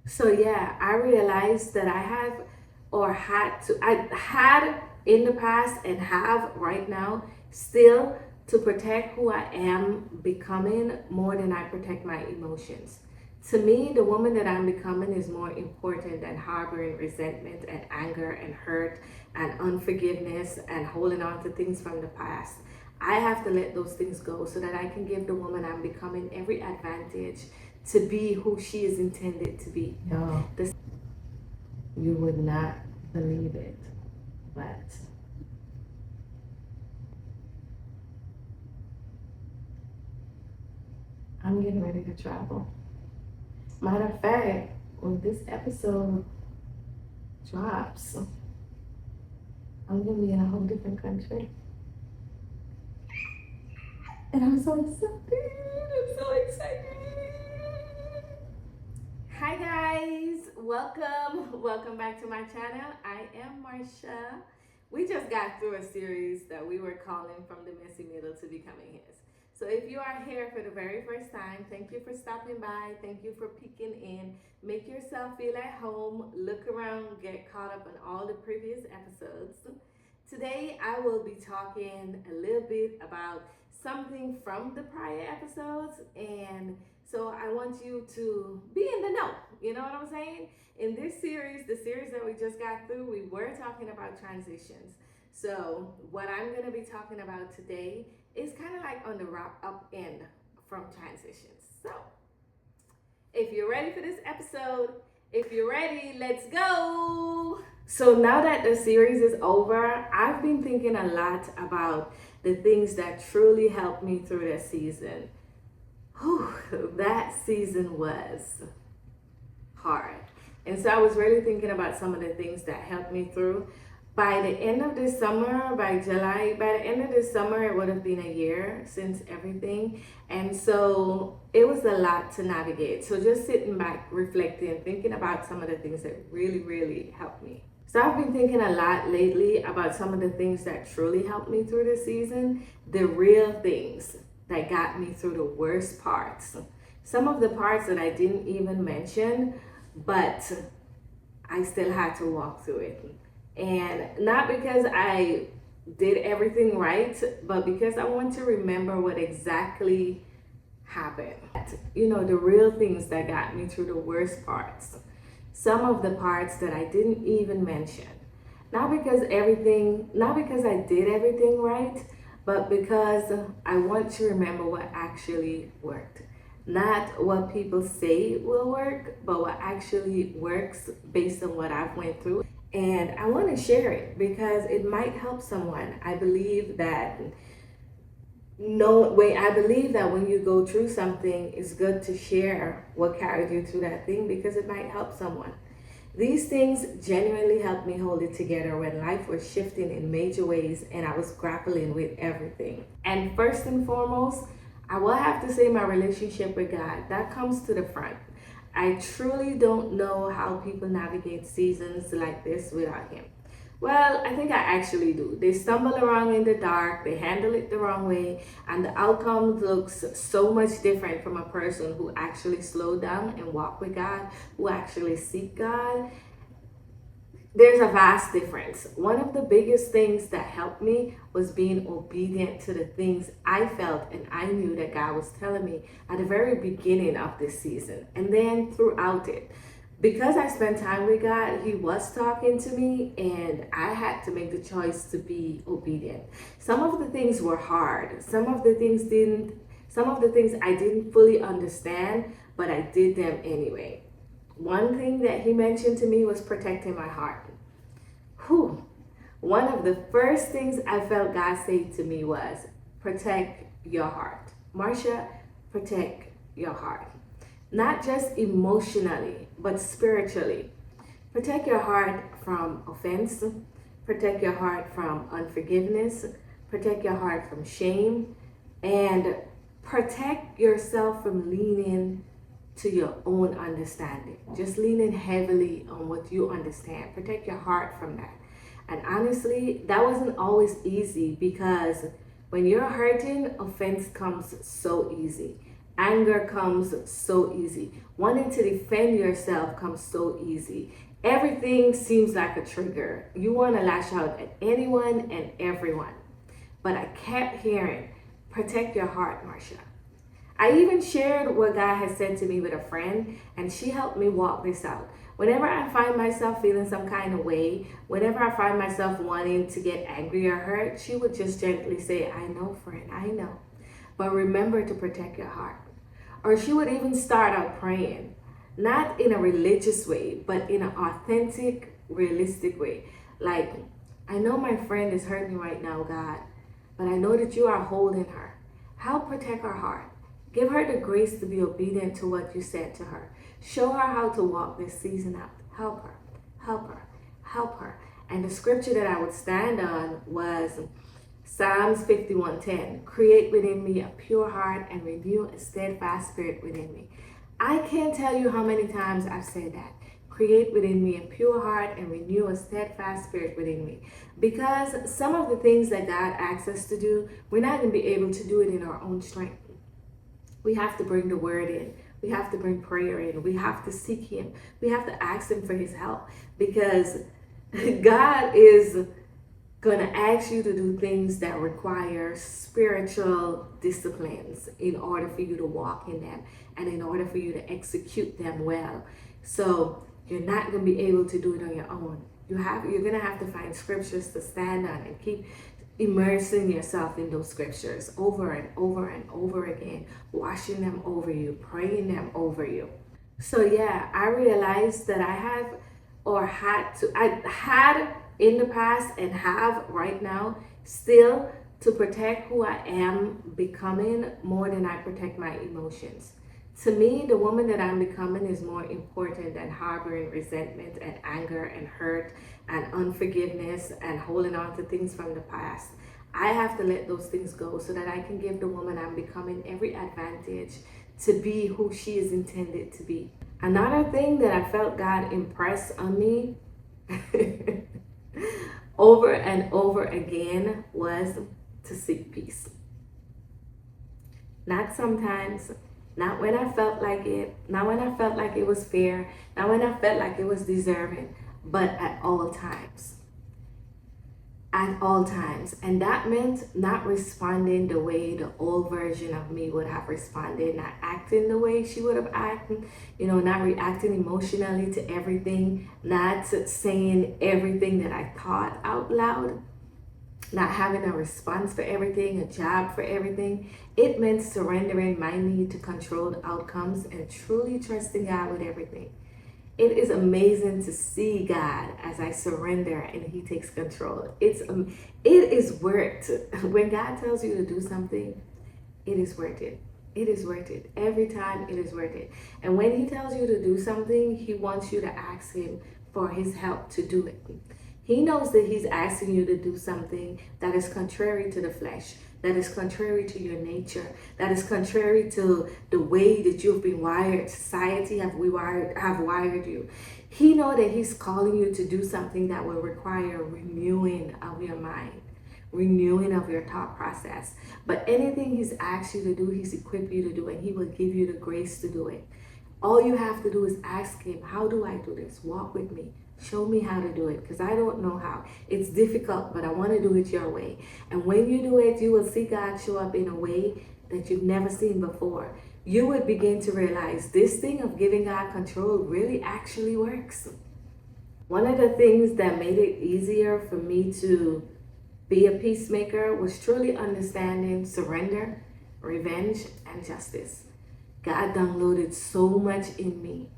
So yeah, I realized that I had in the past and have right now still to protect who I am becoming more than I protect my emotions. To me, the woman that I'm becoming is more important than harboring resentment and anger and hurt and unforgiveness and holding on to things from the past. I have to let those things go so that I can give the woman I'm becoming every advantage to be who she is intended to be. No. You would not believe it, but I'm getting ready to travel. Matter of fact, when this episode drops, I'm gonna be in a whole different country. And I'm so excited. I'm so excited. Hi guys, welcome back to my channel. I am Marsha. We just got through a series that we were calling From the Messy Middle to Becoming His. So if you are here for the very first time, thank you for stopping by. Thank you for peeking in. Make yourself feel at home. Look around, get caught up on all the previous episodes. Today I will be talking a little bit about something from the prior episodes, and so I want you to be in the know. You know what I'm saying? In this series, the series that we just got through, we were talking about transitions. So what I'm going to be talking about today is kind of like on the wrap up end from transitions. So if you're ready for this episode, if you're ready, let's go. So now that the series is over, I've been thinking a lot about the things that truly helped me through that season. Whew, that season was hard. And so I was really thinking about some of the things that helped me through. By the end of this summer, by the end of this summer, it would have been a year since everything. And so it was a lot to navigate. So just sitting back, reflecting, thinking about some of the things that really, really helped me. So I've been thinking a lot lately about some of the things that truly helped me through this season, the real things that got me through the worst parts. Some of the parts that I didn't even mention, but I still had to walk through it. And not because I did everything right, but because I want to remember what exactly happened. You know, the real things that got me through the worst parts. Some of the parts that I didn't even mention. Not because I did everything right, but because I want to remember what actually worked. Not what people say will work, but what actually works based on what I've went through. And I want to share it because it might help someone. I believe that when you go through something, it's good to share what carried you through that thing because it might help someone. These things genuinely helped me hold it together when life was shifting in major ways and I was grappling with everything. And first and foremost, I will have to say my relationship with God. That comes to the front. I truly don't know how people navigate seasons like this without Him. Well, I think I actually do. They stumble around in the dark, they handle it the wrong way, and the outcome looks so much different from a person who actually slowed down and walked with God, who actually seek God. There's a vast difference. One of the biggest things that helped me was being obedient to the things I felt and I knew that God was telling me at the very beginning of this season and then throughout it. Because I spent time with God, He was talking to me and I had to make the choice to be obedient. Some of the things were hard. Some of the things I didn't fully understand, but I did them anyway. One thing that He mentioned to me was protecting my heart. Whew. One of the first things I felt God say to me was, protect your heart. Marsha, protect your heart. Not just emotionally, but spiritually. Protect your heart from offense. Protect your heart from unforgiveness. Protect your heart from shame. And protect yourself from leaning to your own understanding. Just leaning heavily on what you understand. Protect your heart from that. And honestly, that wasn't always easy because when you're hurting, offense comes so easy. Anger comes so easy. Wanting to defend yourself comes so easy. Everything seems like a trigger. You want to lash out at anyone and everyone. But I kept hearing, protect your heart, Marsha. I even shared what God has said to me with a friend, and she helped me walk this out. Whenever I find myself feeling some kind of way, whenever I find myself wanting to get angry or hurt, she would just gently say, I know, friend, I know. But remember to protect your heart. Or she would even start out praying, not in a religious way, but in an authentic, realistic way. Like, I know my friend is hurting right now, God, but I know that you are holding her. Help protect her heart. Give her the grace to be obedient to what you said to her. Show her how to walk this season out. Help her, help her, help her. And the scripture that I would stand on was Psalms 51:10. Create within me a pure heart and renew a steadfast spirit within me. I can't tell you how many times I've said that. Create within me a pure heart and renew a steadfast spirit within me. Because some of the things that God asks us to do, we're not going to be able to do it in our own strength. We have to bring the word in. We have to bring prayer in. We have to seek him. We have to ask him for his help, because God is going to ask you to do things that require spiritual disciplines in order for you to walk in them and in order for you to execute them well. So you're not going to be able to do it on your own. You're going to have to find scriptures to stand on and keep immersing yourself in those scriptures over and over and over again, washing them over you, praying them over you. So yeah, I realized that I had in the past and have right now still to protect who I am becoming more than I protect my emotions. To me, the woman that I'm becoming is more important than harboring resentment and anger and hurt and unforgiveness and holding on to things from the past. I have to let those things go so that I can give the woman I'm becoming every advantage to be who she is intended to be. Another thing that I felt God impress on me over and over again was to seek peace. Not sometimes, not when I felt like it, not when I felt like it was fair, not when I felt like it was deserving, but at all times. At all times. And that meant not responding the way the old version of me would have responded, not acting the way she would have acted, not reacting emotionally to everything, not saying everything that I thought out loud, not having a response for everything, a job for everything. It meant surrendering my need to control the outcomes and truly trusting God with everything. It is amazing to see God as I surrender and he takes control. It is worth it. When God tells you to do something, it is worth it. It is worth it. Every time it is worth it. And when he tells you to do something, he wants you to ask him for his help to do it. He knows that he's asking you to do something that is contrary to the flesh, that is contrary to your nature, that is contrary to the way that you've been wired. Society have wired you. He knows that he's calling you to do something that will require renewing of your mind, renewing of your thought process. But anything he's asked you to do, he's equipped you to do, and he will give you the grace to do it. All you have to do is ask him, how do I do this? Walk with me. Show me how to do it, because I don't know how. It's difficult, but I want to do it your way. And when you do it, you will see God show up in a way that you've never seen before. You would begin to realize this thing of giving God control really actually works. One of the things that made it easier for me to be a peacemaker was truly understanding surrender, revenge, and justice. God downloaded so much in me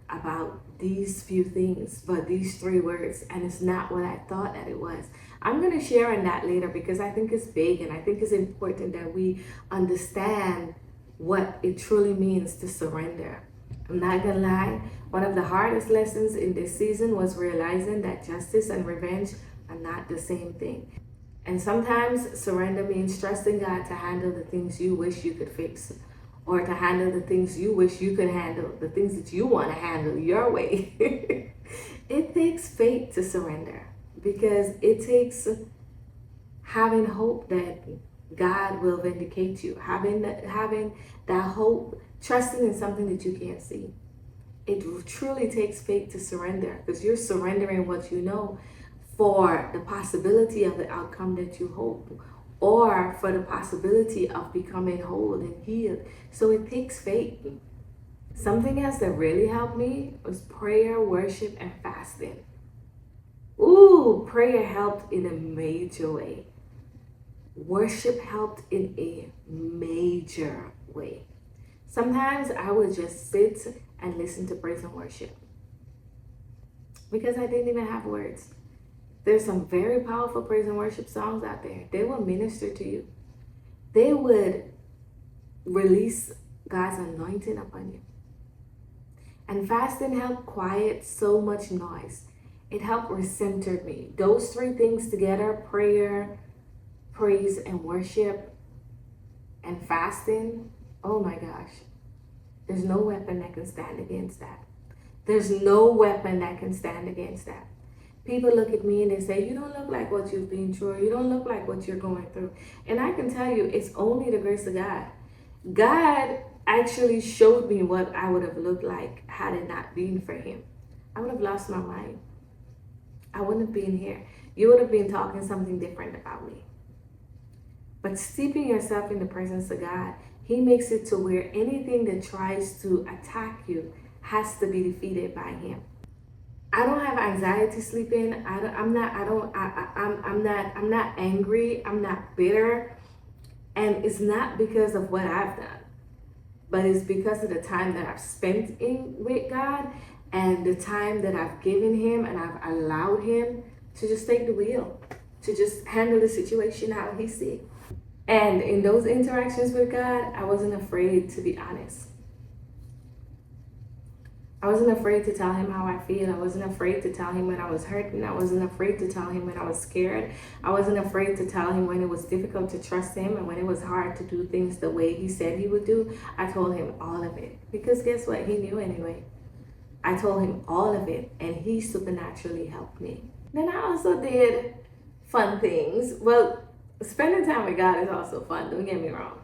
about these few things, but these 3 words, and it's not what I thought that it was. I'm going to share on that later because I think it's big, and I think it's important that we understand what it truly means to surrender. I'm not gonna lie, one of the hardest lessons in this season was realizing that justice and revenge are not the same thing. And sometimes surrender means trusting God to handle the things you wish you could fix, or to handle the things you wish you could handle, the things that you want to handle your way. It takes faith to surrender, because it takes having hope that God will vindicate you. Having that hope, trusting in something that you can't see. It truly takes faith to surrender, because you're surrendering what you know for the possibility of the outcome that you hope, or for the possibility of becoming whole and healed. So it takes faith. Something else that really helped me was prayer, worship, and fasting. Ooh, prayer helped in a major way. Worship helped in a major way. Sometimes I would just sit and listen to praise and worship because I didn't even have words. There's some very powerful praise and worship songs out there. They will minister to you. They would release God's anointing upon you. And fasting helped quiet so much noise. It helped recenter me. Those three things together, prayer, praise, and worship, and fasting, oh my gosh. There's no weapon that can stand against that. There's no weapon that can stand against that. People look at me and they say, you don't look like what you've been through. You don't look like what you're going through. And I can tell you, it's only the grace of God. God actually showed me what I would have looked like had it not been for him. I would have lost my mind. I wouldn't have been here. You would have been talking something different about me. But steeping yourself in the presence of God, he makes it to where anything that tries to attack you has to be defeated by him. I don't have anxiety sleeping. I'm not angry. I'm not bitter. And it's not because of what I've done, but it's because of the time that I've spent with God and the time that I've given him, and I've allowed him to just take the wheel, to just handle the situation how he sees. And in those interactions with God, I wasn't afraid to be honest. I wasn't afraid to tell him how I feel. I wasn't afraid to tell him when I was hurting. I wasn't afraid to tell him when I was scared. I wasn't afraid to tell him when it was difficult to trust him and when it was hard to do things the way he said he would do. I told him all of it. Because guess what? He knew anyway. I told him all of it, and he supernaturally helped me. Then I also did fun things. Well, spending time with God is also fun, don't get me wrong.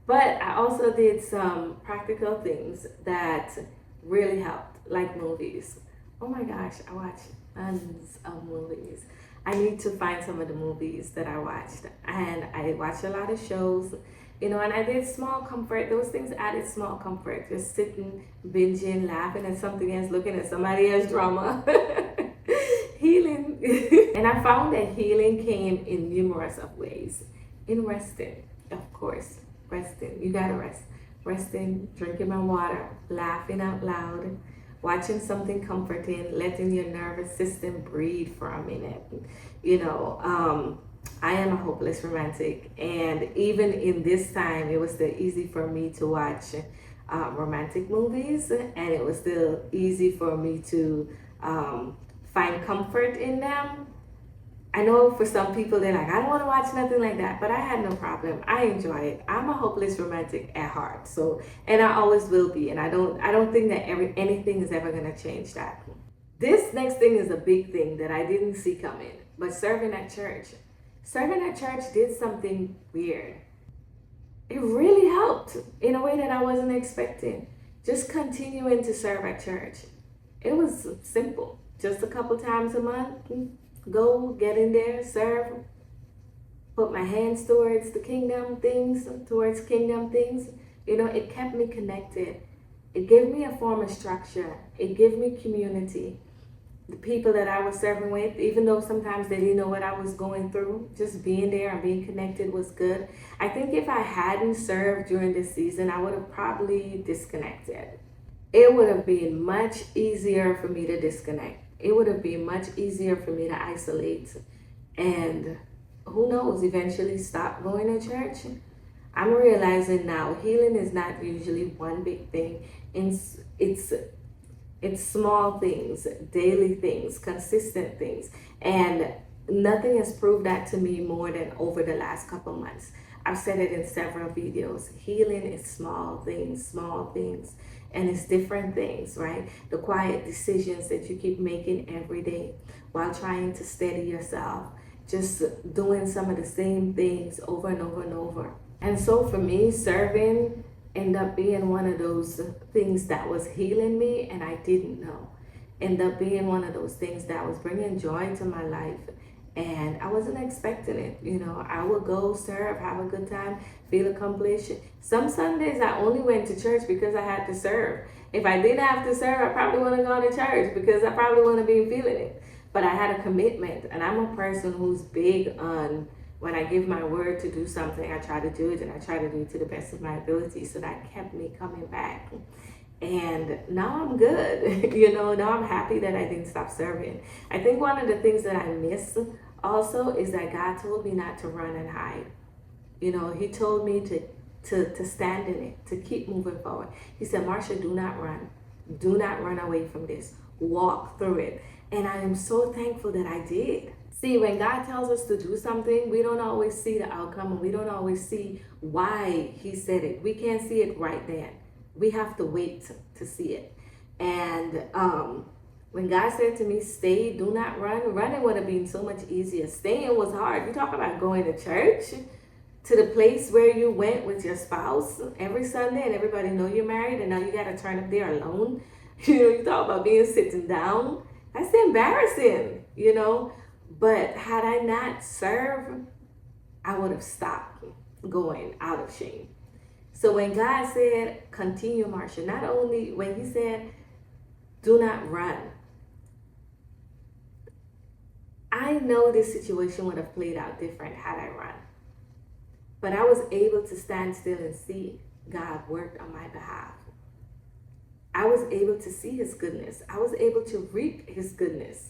But I also did some practical things that really helped, like movies. Oh my gosh, I watch tons of movies. I need to find some of the movies that I watched. And I watched a lot of shows, and I did small comfort. Those things added small comfort. Just sitting, binging, laughing at something else, looking at somebody else's drama. Healing. And I found that healing came in numerous of ways. In resting, of course. Resting. You gotta rest. Resting, drinking my water, laughing out loud, watching something comforting, letting your nervous system breathe for a minute. I am a hopeless romantic, and even in this time, it was still easy for me to watch romantic movies, and it was still easy for me to find comfort in them. I know for some people, they're like, I don't want to watch nothing like that, but I had no problem. I enjoy it. I'm a hopeless romantic at heart, and I always will be, and I don't think that anything is ever gonna change that. This next thing is a big thing that I didn't see coming, but serving at church did something weird. It really helped in a way that I wasn't expecting. Just continuing to serve at church. It was simple, just a couple times a month. Go, get in there, serve, put my hands towards the kingdom things, it kept me connected. It gave me a form of structure. It gave me community. The people that I was serving with, even though sometimes they didn't know what I was going through, just being there and being connected was good. I think if I hadn't served during this season, I would have probably disconnected. It would have been much easier for me to disconnect. It would have been much easier for me to isolate and, who knows, eventually stop going to church. I'm realizing now healing is not usually one big thing. It's small things, daily things, consistent things. And nothing has proved that to me more than over the last couple months. I've said it in several videos. Healing is small things, and it's different things, right? The quiet decisions that you keep making every day while trying to steady yourself just doing some of the same things over and over and over. And so for me, serving ended up being one of those things that was healing me, and I didn't know. Ended up being one of those things that was bringing joy to my life, and I wasn't expecting it. I would go serve, have a good time, feel accomplished. Some Sundays I only went to church because I had to serve. If I didn't have to serve, I probably wouldn't have gone to church because I probably wouldn't have been feeling it. But I had a commitment, and I'm a person who's big on, when I give my word to do something, I try to do it, and I try to do it to the best of my ability. So that kept me coming back. And now I'm good. Now I'm happy that I didn't stop serving. I think one of the things that I miss also is that God told me not to run and hide. He told me to stand in it, to keep moving forward. He said, Marsha, do not run. Do not run away from this. Walk through it. And I am so thankful that I did. See, when God tells us to do something, we don't always see the outcome, and we don't always see why he said it. We can't see it right then. We have to wait to see it. And when God said to me, stay, do not run, running would have been so much easier. Staying was hard. You talk about going to church, to the place where you went with your spouse every Sunday, and everybody know you're married, and now you got to turn up there alone. You talk about being sitting down. That's embarrassing, But had I not served, I would have stopped going out of shame. So when God said, continue, Marsha, not only when he said, do not run, I know this situation would have played out different had I run. But I was able to stand still and see God worked on my behalf. I was able to see his goodness. I was able to reap his goodness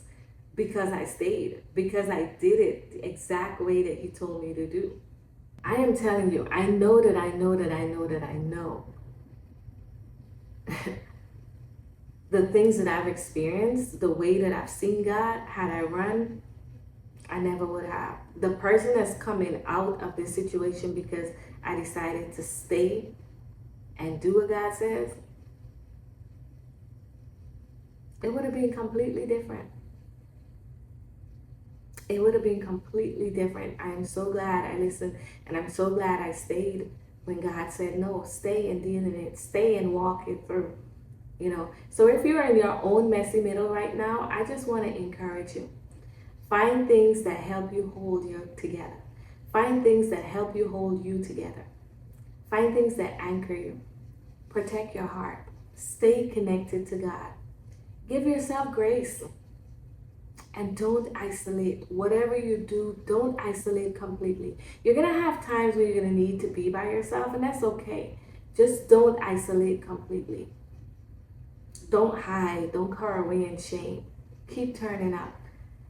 because I stayed, because I did it the exact way that he told me to do. I am telling you, I know that I know that I know that I know the things that I've experienced, the way that I've seen God, had I run, I never would have. The person that's coming out of this situation because I decided to stay and do what God says, it would have been completely different. It would have been completely different. I am so glad I listened, and I'm so glad I stayed when God said, no, stay and deal in it. Stay and walk it through. So if you're in your own messy middle right now, I just want to encourage you. Find things that help you hold you together. Find things that help you hold you together. Find things that anchor you. Protect your heart. Stay connected to God. Give yourself grace. And don't isolate. Whatever you do, don't isolate completely. You're going to have times where you're going to need to be by yourself, and that's okay. Just don't isolate completely. Don't hide. Don't cower away in shame. Keep turning up.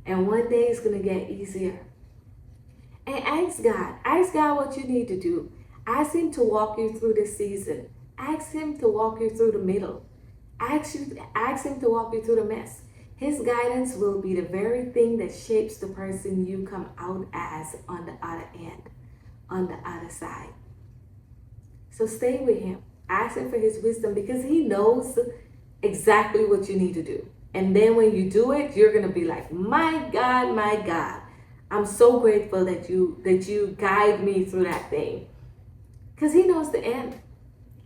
And one day it's going to get easier. And ask God. Ask God what you need to do. Ask him to walk you through this season. Ask him to walk you through the middle. Ask him to walk you through the mess. His guidance will be the very thing that shapes the person you come out as on the other end, on the other side. So stay with him. Ask him for his wisdom because he knows exactly what you need to do. And then when you do it, you're going to be like, my God, I'm so grateful that you guide me through that thing. Because he knows the end,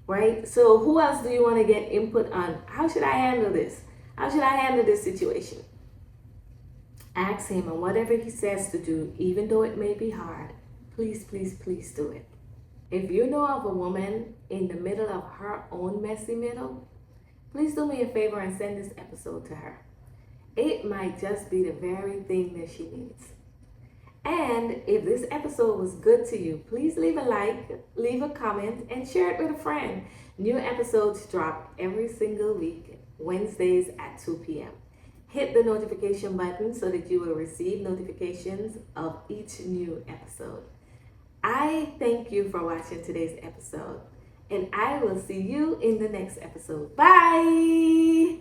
right? So who else do you want to get input on? How should I handle this? How should I handle this situation? Ask him, and whatever he says to do, even though it may be hard, please, please, please do it. If you know of a woman in the middle of her own messy middle, please do me a favor and send this episode to her. It might just be the very thing that she needs. And if this episode was good to you, please leave a like, leave a comment, and share it with a friend. New episodes drop every single week, Wednesdays at 2 p.m. Hit the notification button so that you will receive notifications of each new episode. I thank you for watching today's episode, and I will see you in the next episode. Bye!